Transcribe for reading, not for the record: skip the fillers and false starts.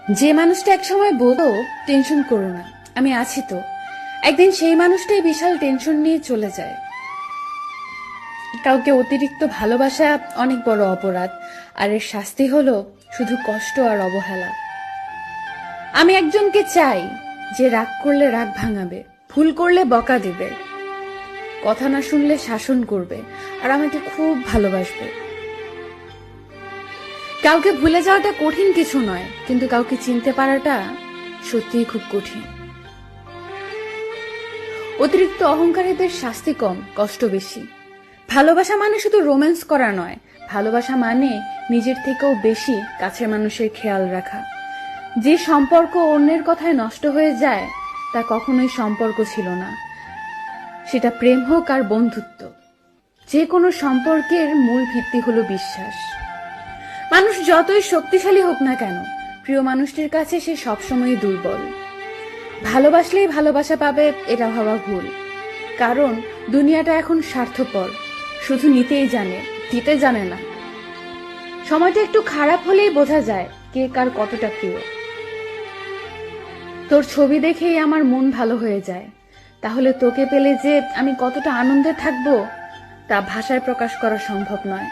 যে মানুষটা একসময় বলতো টেনশন করো না, আমি আছি তো, একদিন সেই মানুষটাই বিশাল টেনশন নিয়ে চলে যায়। কাউকে অতিরিক্ত ভালোবাসা অনেক বড় অপরাধ, আর এর শাস্তি হলো শুধু কষ্ট আর অবহেলা। আমি একজনকে চাই যে রাগ করলে রাগ ভাঙাবে, ভুল করলে বকা দিবে, কথা না শুনলে শাসন করবে, আর আমাকে খুব ভালোবাসবে। কাউকে ভুলে যাওয়াটা কঠিন কিছু নয়, কিন্তু কাউকে চিনতে পারাটা সত্যিই খুব কঠিন। অতিরিক্ত অহংকারীদের শাস্তি কম, কষ্ট বেশি। ভালোবাসা মানে শুধু রোম্যান্স করা নয়, ভালোবাসা মানে নিজের থেকেও বেশি কাছের মানুষের খেয়াল রাখা। যে সম্পর্ক অন্যের কথায় নষ্ট হয়ে যায় তা কখনোই সম্পর্ক ছিল না, সেটা প্রেম হোক আর বন্ধুত্ব। যে কোনো সম্পর্কের মূল ভিত্তি হলো বিশ্বাস। মানুষ যতই শক্তিশালী হোক না কেন, প্রিয় মানুষটির কাছে সে সবসময় দুর্বল। ভালোবাসলেই ভালোবাসা পাবে এটা ভাবা ভুল, কারণ দুনিয়াটা এখন স্বার্থপর, শুধু নিতেই জানে, দিতে জানে না। সময়টা একটু খারাপ হলেই বোঝা যায় কে কার কতটা প্রিয়। তোর ছবি দেখেই আমার মন ভালো হয়ে যায়, তাহলে তোকে পেলে যে আমি কতটা আনন্দে থাকবো তা ভাষায় প্রকাশ করা সম্ভব নয়।